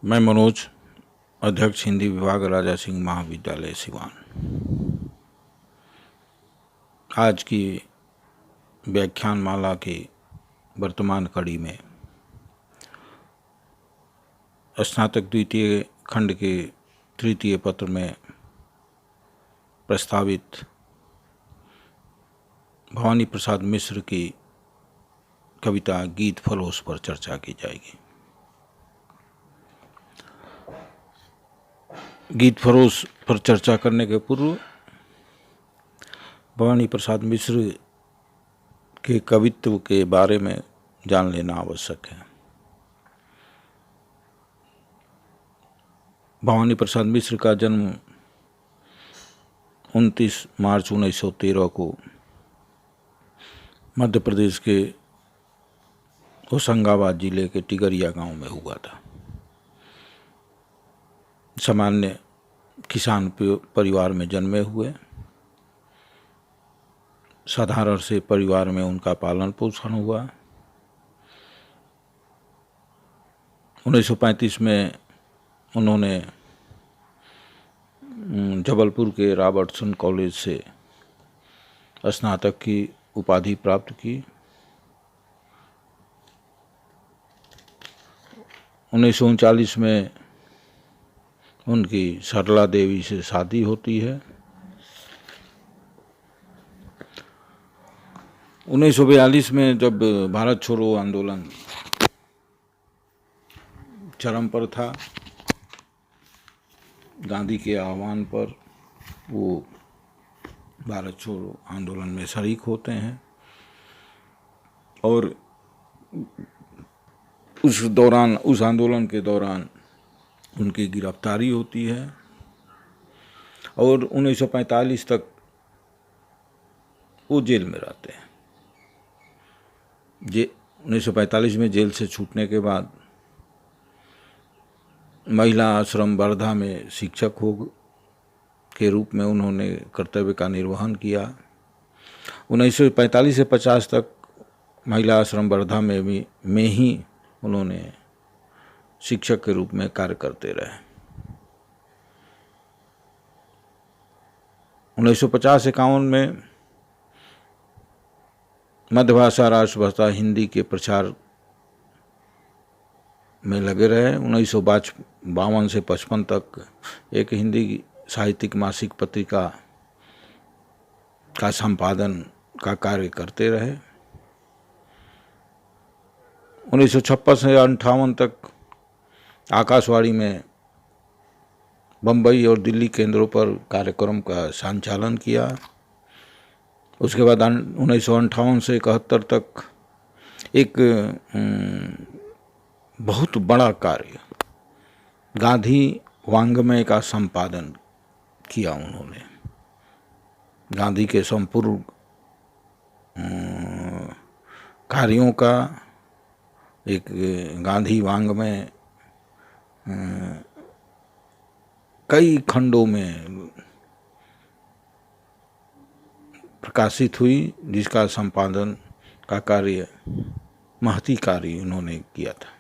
मैं मनोज, अध्यक्ष हिंदी विभाग, राजा सिंह महाविद्यालय सिवान। आज की व्याख्यान माला की वर्तमान कड़ी में स्नातक द्वितीय खंड के तृतीय पत्र में प्रस्तावित भवानी प्रसाद मिश्र की कविता गीत फरोश पर चर्चा की जाएगी। गीत फरोश पर चर्चा करने के पूर्व भवानी प्रसाद मिश्र के कवित्व के बारे में जान लेना आवश्यक है। भवानी प्रसाद मिश्र का जन्म 29 मार्च 1913 को मध्य प्रदेश के होशंगाबाद जिले के टिगरिया गांव में हुआ था। सामान्य किसान परिवार में जन्मे हुए, साधारण से परिवार में उनका पालन पोषण हुआ। 1935 में उन्होंने जबलपुर के रॉबर्टसन कॉलेज से स्नातक की उपाधि प्राप्त की। 1939 में उनकी सरला देवी से शादी होती है। 1942 में जब भारत छोड़ो आंदोलन चरम पर था, गांधी के आह्वान पर वो भारत छोड़ो आंदोलन में शरीक होते हैं और उस आंदोलन के दौरान उनकी गिरफ्तारी होती है और 1945 तक वो जेल में रहते हैं। 1945 में जेल से छूटने के बाद महिला आश्रम वर्धा में शिक्षक के रूप में उन्होंने कर्तव्य का निर्वहन किया। 1945 से 50 तक महिला आश्रम वर्धा में ही उन्होंने शिक्षक के रूप में कार्य करते रहे। 1950-51 में मध्य भाषा, राष्ट्रभाषा हिंदी के प्रचार में लगे रहे। 1952 से 55 तक एक हिंदी साहित्यिक मासिक पत्रिका का संपादन का कार्य करते रहे। 1956 से 58 तक आकाशवाणी में बम्बई और दिल्ली केंद्रों पर कार्यक्रम का संचालन किया। उसके बाद 1958 से 71 तक एक बहुत बड़ा कार्य गांधी वाङ्मय का संपादन किया उन्होंने। गांधी के संपूर्ण कार्यों का एक गांधी वाङ्मय कई खंडों में प्रकाशित हुई, जिसका संपादन का कार्य महती कार्य उन्होंने किया था।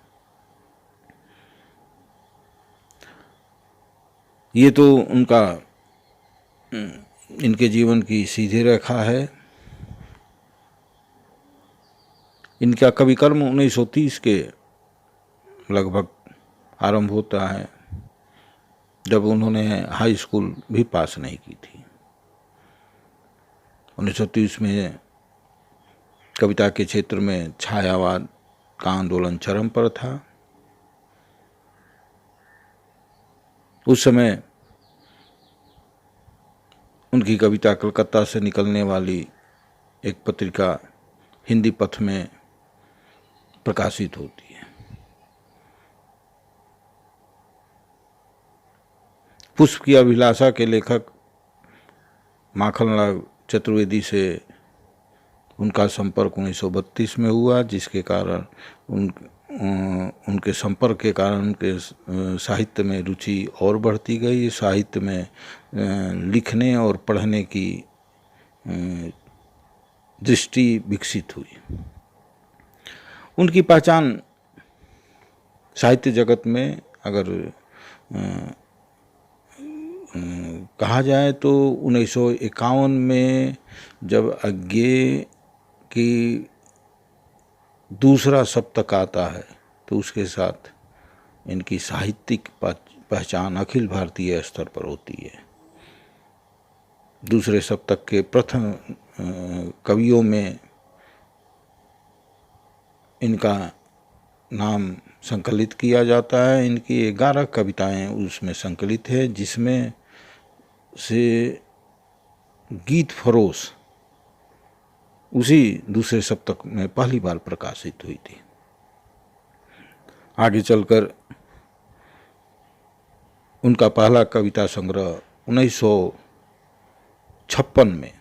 ये तो उनका इनके जीवन की सीधी रेखा है। इनका कवि कर्म 1930 के लगभग आरंभ होता है, जब उन्होंने हाई स्कूल भी पास नहीं की थी। 1930 में कविता के क्षेत्र में छायावाद का आंदोलन चरम पर था। उस समय उनकी कविता कलकत्ता से निकलने वाली एक पत्रिका हिंदी पथ में प्रकाशित होती है। पुष्प की अभिलाषा के लेखक माखनलाल चतुर्वेदी से उनका संपर्क 1932 में हुआ, जिसके कारण उनके संपर्क के कारण उनके साहित्य में रुचि और बढ़ती गई। साहित्य में लिखने और पढ़ने की दृष्टि विकसित हुई। उनकी पहचान साहित्य जगत में अगर कहा जाए तो 1951 में जब अज्ञेय की दूसरा सप्तक आता है तो उसके साथ इनकी साहित्यिक पहचान अखिल भारतीय स्तर पर होती है। दूसरे सप्तक के प्रथम कवियों में इनका नाम संकलित किया जाता है। इनकी 11 कविताएं उसमें संकलित है, जिसमें से गीत फरोश उसी दूसरे सप्तक में पहली बार प्रकाशित हुई थी। आगे चलकर उनका पहला कविता संग्रह 1956 में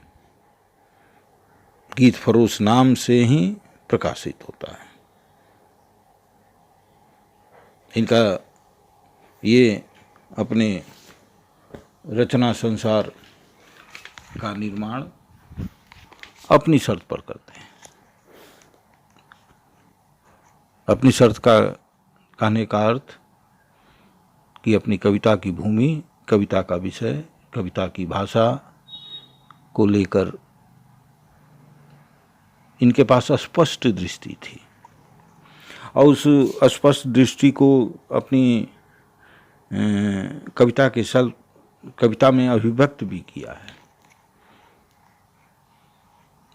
गीत फरोश नाम से ही प्रकाशित होता है। इनका ये अपने रचना संसार का निर्माण अपनी शर्त पर करते हैं। अपनी शर्त का कहने का अर्थ कि अपनी कविता की भूमि, कविता का विषय, कविता की भाषा को लेकर इनके पास स्पष्ट दृष्टि थी और उस स्पष्ट दृष्टि को अपनी कविता में अभिव्यक्त भी किया है।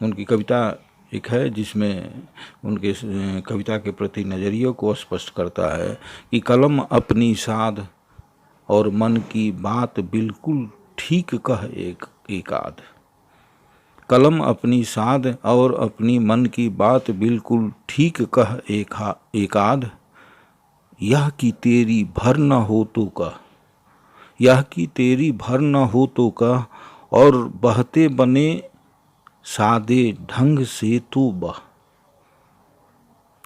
उनकी कविता एक है जिसमें उनके कविता के प्रति नज़रिए को स्पष्ट करता है कि कलम अपनी साध और मन की बात बिल्कुल ठीक कह एक आध। कलम अपनी साध और अपनी मन की बात बिल्कुल ठीक कह एक आध। यह कि तेरी भर न हो तो कह, यह कि तेरी भर न हो तो कह, और बहते बने सादे ढंग से तू बह।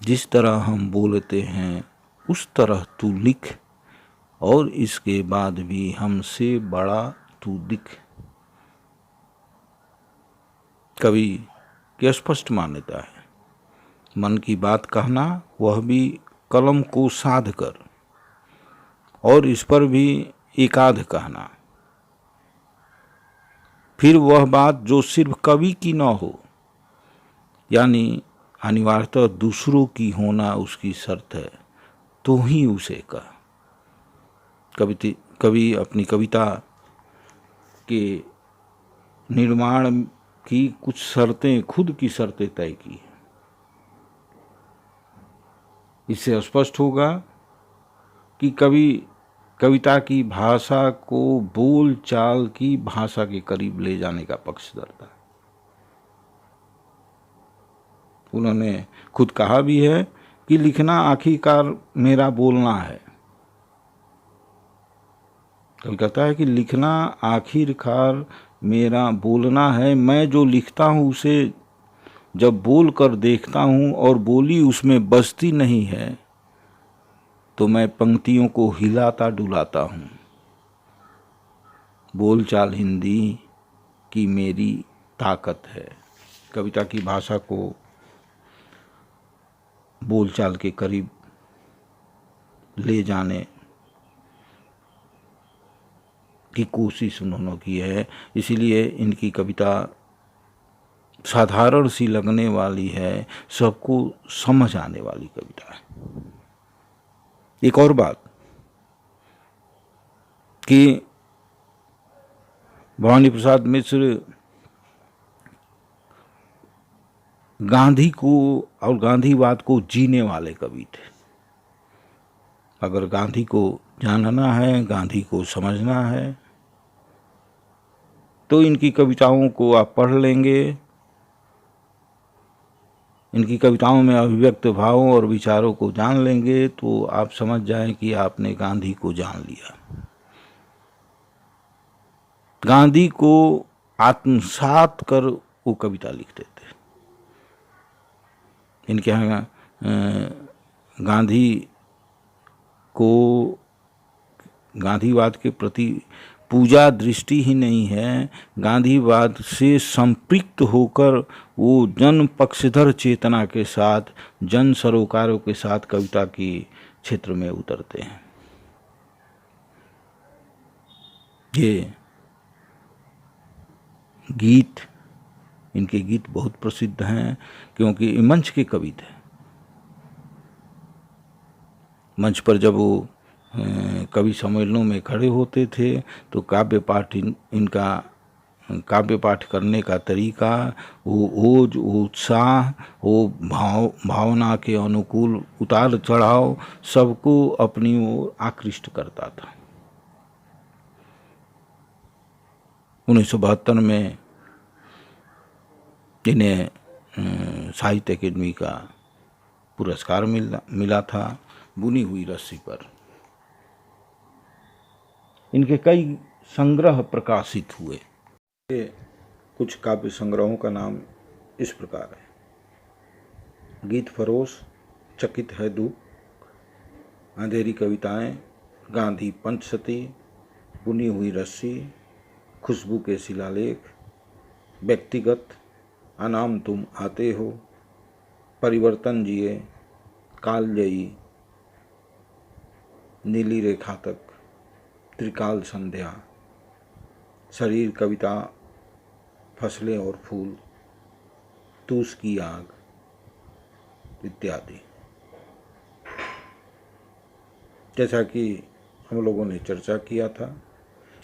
जिस तरह हम बोलते हैं उस तरह तू लिख, और इसके बाद भी हमसे बड़ा तू दिख। कवि की स्पष्ट मान्यता है, मन की बात कहना, वह भी कलम को साध कर, और इस पर भी एकाध कहना। फिर वह बात जो सिर्फ कवि की न हो, यानी अनिवार्यतः दूसरों की होना उसकी शर्त है, तो ही उसे कह। कवि अपनी कविता के निर्माण की कुछ शर्तें, खुद की शर्तें तय की। इससे स्पष्ट होगा कि कवि कविता की भाषा को बोल चाल की भाषा के करीब ले जाने का पक्ष धरता है। उन्होंने खुद कहा भी है कि लिखना आखिरकार मेरा बोलना है। कवि कहता है कि लिखना आखिरकार मेरा बोलना है। मैं जो लिखता हूँ उसे जब बोल कर देखता हूँ और बोली उसमें बसती नहीं है, तो मैं पंक्तियों को हिलाता डुलाता हूँ। बोलचाल हिंदी की मेरी ताकत है। कविता की भाषा को बोलचाल के करीब ले जाने की कोशिश उन्होंने की है। इसीलिए इनकी कविता साधारण सी लगने वाली है, सबको समझ आने वाली कविता है। एक और बात कि भवानी प्रसाद मिश्र गांधी को और गांधीवाद को जीने वाले कवि थे। अगर गांधी को जानना है, गांधी को समझना है, तो इनकी कविताओं को आप पढ़ लेंगे। इनकी कविताओं में अभिव्यक्त भावों और विचारों को जान लेंगे तो आप समझ जाएं कि आपने गांधी को जान लिया। गांधी को आत्मसात कर वो कविता लिखते थे। इनके यहाँ गांधी को गांधीवाद के प्रति पूजा दृष्टि ही नहीं है, गांधीवाद से संपृक्त होकर वो जन पक्षधर चेतना के साथ, जन सरोकारों के साथ कविता की क्षेत्र में उतरते हैं। ये गीत, इनके गीत बहुत प्रसिद्ध हैं क्योंकि ये मंच के कवि थे। मंच पर जब वो कवि सम्मेलनों में खड़े होते थे तो काव्य पाठ इनका काव्य पाठ करने का तरीका, वो ओज, वो उत्साह, वो भावना के अनुकूल उतार चढ़ाव सबको अपनी ओर आकृष्ट करता था। 1972 में इन्हें साहित्य अकेडमी का पुरस्कार मिला था बुनी हुई रस्सी पर। इनके कई संग्रह प्रकाशित हुए। कुछ काव्य संग्रहों का नाम इस प्रकार है: गीत फरोश, चकित है दुख, अंधेरी कविताएं, गांधी पंचसती, बुनी हुई रस्सी, खुशबू के शिलालेख, व्यक्तिगत, अनाम तुम आते हो, परिवर्तन जिए, कालजयी, नीली रेखा तक, त्रिकाल संध्या, शरीर कविता, फसलें और फूल, तूस की आग इत्यादि। जैसा कि हम लोगों ने चर्चा किया था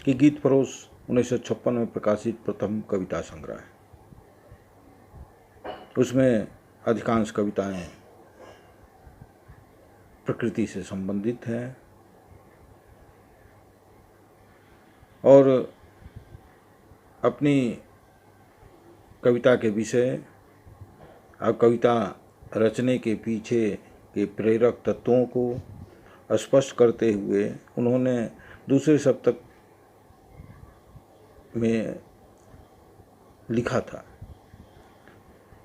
कि गीत फरोश 1956 में प्रकाशित प्रथम कविता संग्रह है। उसमें अधिकांश कविताएं प्रकृति से संबंधित हैं और अपनी कविता के विषय और कविता रचने के पीछे के प्रेरक तत्वों को स्पष्ट करते हुए उन्होंने दूसरे सप्तक में लिखा था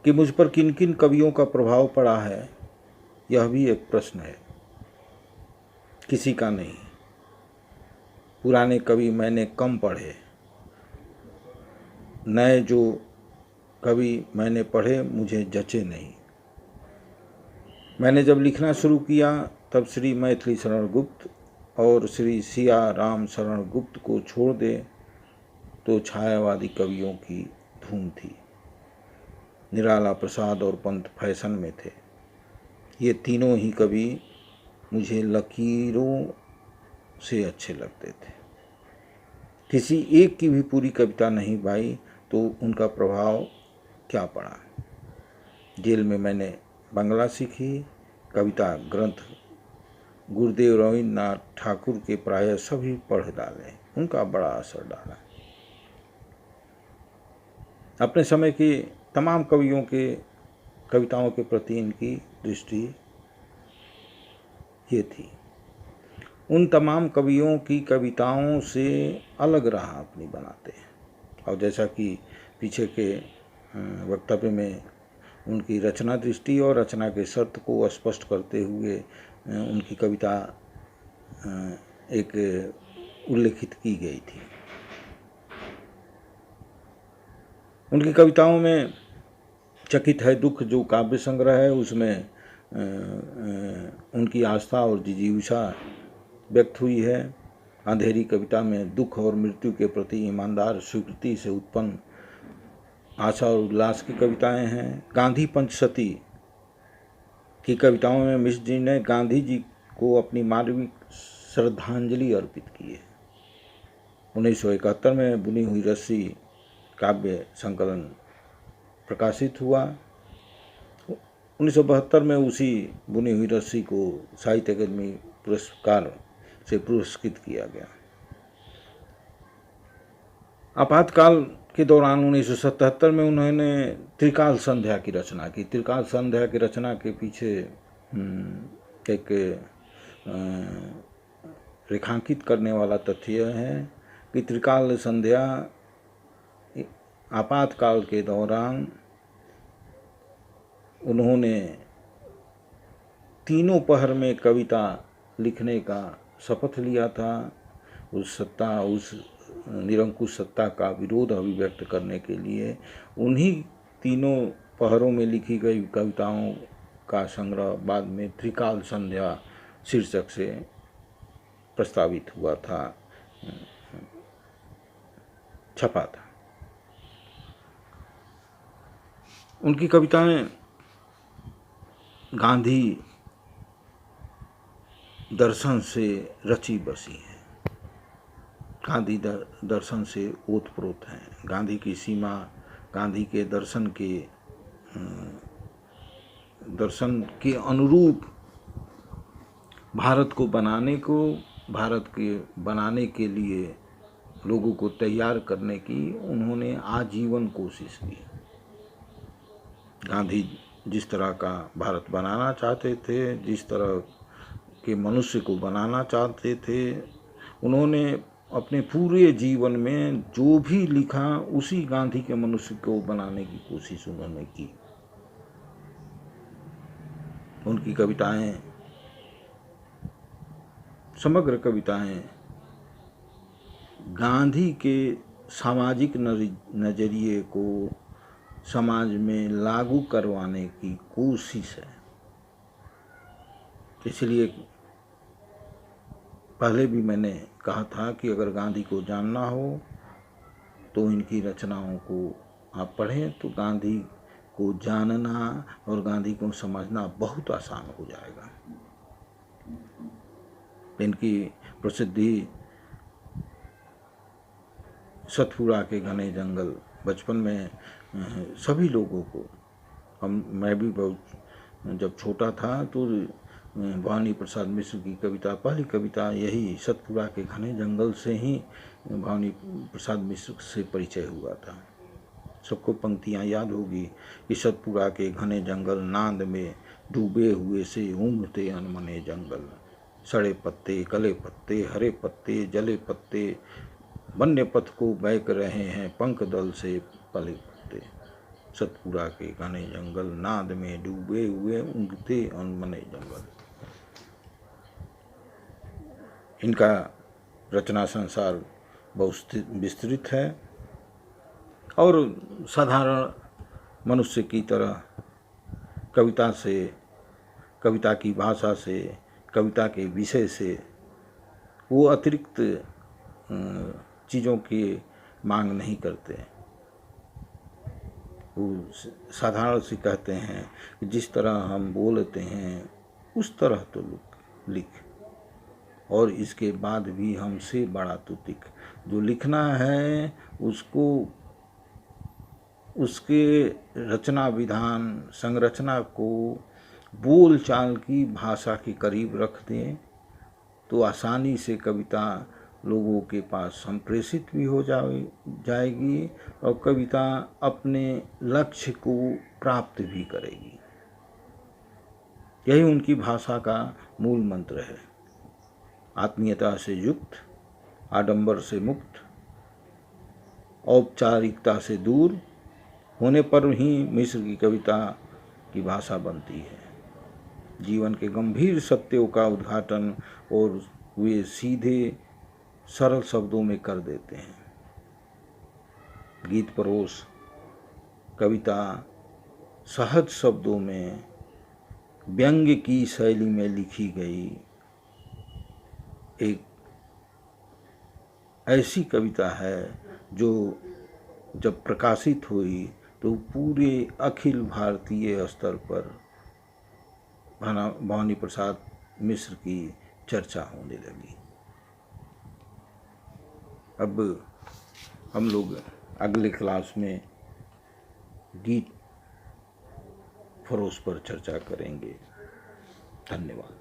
कि मुझ पर किन किन कवियों का प्रभाव पड़ा है, यह भी एक प्रश्न है, किसी का नहीं। पुराने कवि मैंने कम पढ़े, नए जो कवि मैंने पढ़े मुझे जचे नहीं। मैंने जब लिखना शुरू किया तब श्री मैथिली शरण गुप्त और श्री सिया राम शरण गुप्त को छोड़ दे तो छायावादी कवियों की धूम थी। निराला प्रसाद और पंत फैशन में थे। ये तीनों ही कवि मुझे लकीरों से अच्छे लगते थे। किसी एक की भी पूरी कविता नहीं भाई तो उनका प्रभाव क्या पड़ा। जेल में मैंने बंगला सीखी, कविता ग्रंथ गुरुदेव रविन्द्रनाथ ठाकुर के प्रायः सभी पढ़ डाले, उनका बड़ा असर डाला। अपने समय के तमाम कवियों के कविताओं के प्रति इनकी दृष्टि ये थी। उन तमाम कवियों की कविताओं से अलग राह अपनी बनाते हैं और जैसा कि पीछे के वक्तव्य में उनकी रचना दृष्टि और रचना के शर्त को स्पष्ट करते हुए उनकी कविता एक उल्लेखित की गई थी। उनकी कविताओं में चकित है दुख जो काव्य संग्रह है उसमें उनकी आस्था और जिजीविषा व्यक्त हुई है। अंधेरी कविता में दुख और मृत्यु के प्रति ईमानदार स्वीकृति से उत्पन्न आशा और उल्लास की कविताएं हैं। गांधी पंचसती की कविताओं में मिश्र जी ने गांधी जी को अपनी मानविक श्रद्धांजलि अर्पित की है। 1971 में बुनी हुई रस्सी काव्य संकलन प्रकाशित हुआ। 1972 में उसी बुनी हुई रस्सी को साहित्य अकादमी पुरस्कार से पुरस्कृत किया गया। आपातकाल के दौरान 1977 में उन्होंने त्रिकाल संध्या की रचना की। त्रिकाल संध्या की रचना के पीछे एक रेखांकित करने वाला तथ्य है कि त्रिकाल संध्या आपातकाल के दौरान उन्होंने तीनों पहर में कविता लिखने का शपथ लिया था। उस निरंकुश सत्ता का विरोध अभिव्यक्त करने के लिए उन्हीं तीनों पहरों में लिखी गई कविताओं का संग्रह बाद में त्रिकाल संध्या शीर्षक से प्रस्तावित हुआ था। छपा था। उनकी कविताएं गांधी दर्शन से रची बसी हैं, गांधी दर्शन से ओतप्रोत हैं। गांधी की सीमा, गांधी के दर्शन के अनुरूप भारत के बनाने के लिए लोगों को तैयार करने की उन्होंने आजीवन कोशिश की। गांधी जिस तरह का भारत बनाना चाहते थे, जिस तरह के मनुष्य को बनाना चाहते थे, उन्होंने अपने पूरे जीवन में जो भी लिखा उसी गांधी के मनुष्य को बनाने की कोशिश उन्होंने की। उनकी कविताएं, समग्र कविताएं गांधी के सामाजिक नजरिए को समाज में लागू करवाने की कोशिश है। इसलिए पहले भी मैंने कहा था कि अगर गांधी को जानना हो तो इनकी रचनाओं को आप पढ़ें, तो गांधी को जानना और गांधी को समझना बहुत आसान हो जाएगा। इनकी प्रसिद्धि सतपुड़ा के घने जंगल, बचपन में सभी लोगों को, मैं भी बहुत जब छोटा था तो भवानी प्रसाद मिश्र की कविता, पहली कविता यही सतपुड़ा के घने जंगल से ही भवानी प्रसाद मिश्र से परिचय हुआ था। सबको पंक्तियाँ याद होगी कि सतपुड़ा के घने जंगल, नांद में डूबे हुए से ऊँघते अनमने जंगल, सड़े पत्ते, कले पत्ते, हरे पत्ते, जले पत्ते, वन्य पथ को बैक रहे हैं पंख दल से पले पत्ते। सतपुड़ा के घने जंगल, नाद में डूबे हुए ऊँघते अनमने जंगल। इनका रचना संसार बहुत विस्तृत है और साधारण मनुष्य की तरह कविता की भाषा से, कविता के विषय से वो अतिरिक्त चीज़ों की मांग नहीं करते। वो साधारण से कहते हैं कि जिस तरह हम बोलते हैं उस तरह तो लिख, और इसके बाद भी हमसे बड़ा तो लिख। जो लिखना है उसको, उसके रचना विधान, संरचना को बोल चाल की भाषा के करीब रख दें तो आसानी से कविता लोगों के पास संप्रेषित भी हो जाएगी और कविता अपने लक्ष्य को प्राप्त भी करेगी। यही उनकी भाषा का मूल मंत्र है। आत्मीयता से युक्त, आडंबर से मुक्त, औपचारिकता से दूर होने पर ही मिश्र की कविता की भाषा बनती है। जीवन के गंभीर सत्यों का उद्घाटन और वे सीधे सरल शब्दों में कर देते हैं। गीत परोस कविता सहज शब्दों में व्यंग्य की शैली में लिखी गई एक ऐसी कविता है जो जब प्रकाशित हुई तो पूरे अखिल भारतीय स्तर पर भवानी प्रसाद मिश्र की चर्चा होने लगी। अब हम लोग अगले क्लास में गीत फरोश पर चर्चा करेंगे। धन्यवाद।